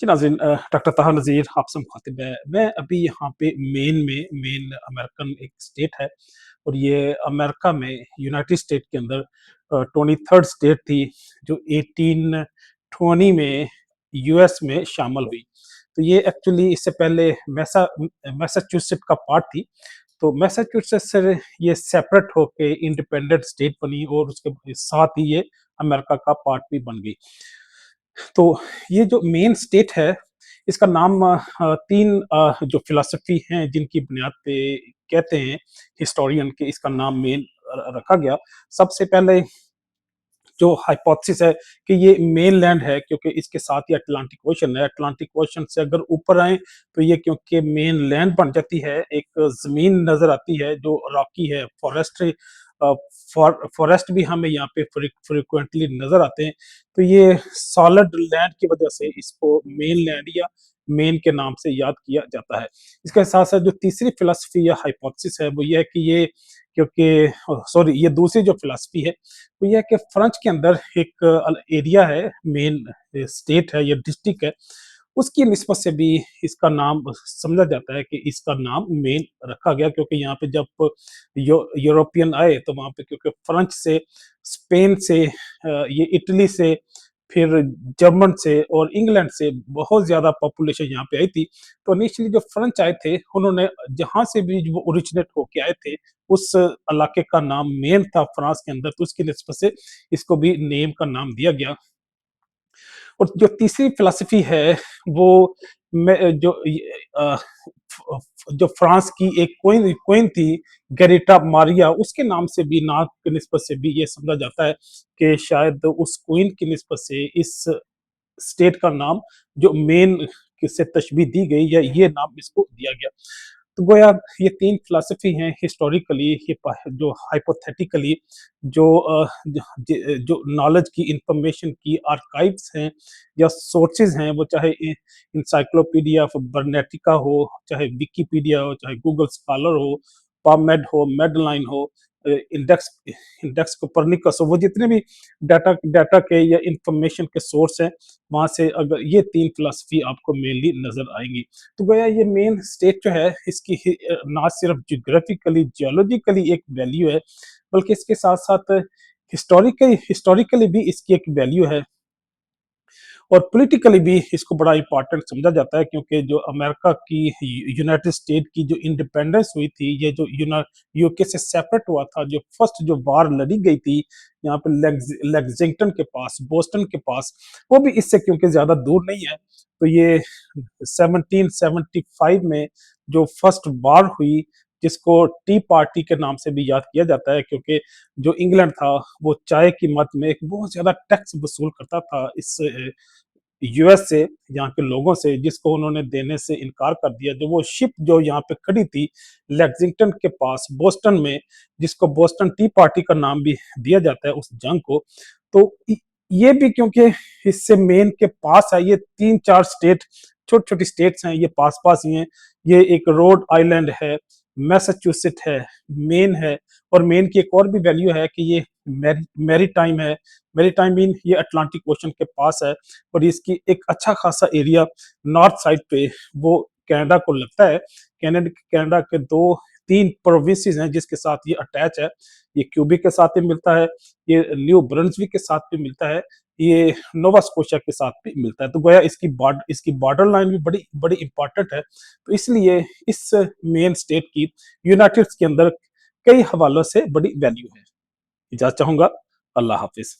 जी नाज़रीन, डॉक्टर ताहा नज़ीर आपसे मुखातिब है। मैं अभी यहाँ पे मेन अमेरिकन एक स्टेट है और ये अमेरिका में यूनाइटेड स्टेट के अंदर 23rd स्टेट थी जो 1820 में यूएस में शामिल हुई। तो ये एक्चुअली इससे पहले मैसाचुसेट्स का पार्ट थी। तो मैसाचुसेट्स से ये सेपरेट होके इंडिपेंडेंट स्टेट बनी और उसके साथ ही ये अमेरिका का पार्ट भी बन गई। तो ये जो मेन स्टेट है, इसका नाम 3 जो फ़िलॉसफ़ी हैं जिनकी बुनियाद पे कहते हैं हिस्टोरियन कि इसका नाम मेन रखा गया। सबसे पहले जो हाइपोथेसिस है कि ये मेनलैंड है क्योंकि इसके साथ ही अटलांटिक ओशन है। अटलांटिक ओशन से अगर ऊपर आएँ तो ये क्योंकि मेनलैंड बन जाती है, एक ज़मीन नज़र आती है जो रॉकी है, अ, फ़ॉरेस्ट भी हमें यहाँ पे फ्रीक्वेंटली नज़र आते हैं। तो ये सॉलिड लैंड की वजह से इसको मेनलैंड या मेन के नाम से याद किया जाता है। इसके साथ-साथ जो तीसरी फ़िलॉसफ़ी या हाइपोथेसिस है वो ये है कि ये क्योंकि सॉरी, ये दूसरी जो फ़िलॉसफ़ी है वो ये है कि फ्रांस के अंदर एक एरिया है, मेन स्टेट है या डिस्ट्रिक्ट है, उसकी निस्बत से भी इसका नाम समझा जाता है कि इसका नाम मेन रखा गया क्योंकि यहाँ पे जब यूरोपियन आए तो वहाँ पे क्योंकि फ्रांस से, स्पेन से, ये इटली से, फिर जर्मन से और इंग्लैंड से बहुत ज़्यादा पॉपुलेशन यहाँ पे आई थी। तो इनिशियली जो फ्रेंच आए थे, उन्होंने जहाँ से भी वो ओरिजिनेट होके आए थे, उस इलाके का नाम मेन था फ्रांस के अंदर, तो उसकी निस्बत से इसको भी नेम का नाम दिया गया। और जो तीसरी फ़िलॉसफ़ी है, वो मैं जो ये फ जो फ्रांस की एक क्वीन क्वीन थी, गरेटा मारिया, उसके नाम से भी नाम की निस्बत से भी ये समझा जाता है कि शायद उस क्वीन की निस्बत से इस स्टेट का नाम जो मेन किससे तशबीह दी गई या ये नाम इसको दिया गया। तो गोया ये 3 फ़िलॉसफ़ी हैं हिस्टोरिकली, ये जो हाइपोथेटिकली जो जो नॉलेज की इंफॉर्मेशन की आर्काइव्स हैं या सोर्सेज़ हैं, वो चाहे एनसाइक्लोपीडिया ऑफ बर्नेटिका हो, चाहे विकिपीडिया हो, चाहे गूगल स्कॉलर हो, पबमेड हो, मेडलाइन हो, इंडेक्स इंडेक्स कोपर्निकस हो, वो जितने भी डाटा डाटा के या इंफॉर्मेशन के सोर्स हैं, वहाँ से अगर ये 3 फ़िलॉसफ़ी आपको मेनली नज़र आएँगी। तो गोया ये मेन स्टेट जो है इसकी ना सिर्फ ज्योग्राफिकली जियोलॉजिकली एक वैल्यू है, बल्कि इसके साथ-साथ हिस्टोरिकली भी इसकी एक वैल्यू है। और पॉलिटिकली भी इसको बड़ा इम्पोर्टेंट समझा जाता है क्योंकि जो अमेरिका की यूनाइटेड स्टेट की जो इंडिपेंडेंस हुई थी, ये जो यूके से सेपरेट हुआ था, जो फर्स्ट जो वार लड़ी गई थी यहाँ पे लेक्सिंगटन के पास, बोस्टन के पास, वो भी इससे क्योंकि ज्यादा दूर नहीं है। तो ये 1775 में जो फर्स्ट वार हुई, जिसको टी पार्टी के नाम से भी याद किया जाता है क्योंकि जो इंग्लैंड था वो चाय की मद में एक बहुत ज्यादा टैक्स वसूल करता था इस यूएस से, यहाँ के लोगों से, जिसको उन्होंने देने से इनकार कर दिया। जो वो शिप जो यहाँ पे खड़ी थी लेक्सिंगटन के पास बोस्टन में, जिसको बोस्टन टी पार्टी का नाम भी दिया जाता है उस जंग को। तो ये भी क्योंकि इससे मेन के पास है, ये 3-4 स्टेट, छोटी-छोटी स्टेट्स हैं, ये पास-पास ही हैं। ये एक रोड आइलैंड है, मैसाचुसेट है, मेन है और मेन की एक और भी वैल्यू है कि ये मैरीटाइम है। मैरीटाइम मीन ये अटलांटिक ओशन के पास है और इसकी एक अच्छा खासा एरिया नॉर्थ साइड पे वो कनाडा को लगता है। कनाडा के 2-3 प्रोविंसेस हैं जिसके साथ ये अटैच है। ये क्यूबेक के साथ भी मिलता है, ये न्यू ब्रंसविक के साथ भी मिलता है, ये नोवा स्कोशिया के साथ भी मिलता है। तो गोया इसकी बॉर्डर लाइन भी बड़ी बड़ी इंपॉर्टेंट है। तो इसलिए इस मेन स्टेट की यूनाइटेड के अंदर कई हवालों से बड़ी वैल्यू है। इजाज़त चाहूँगा। अल्लाह हाफ़िज़।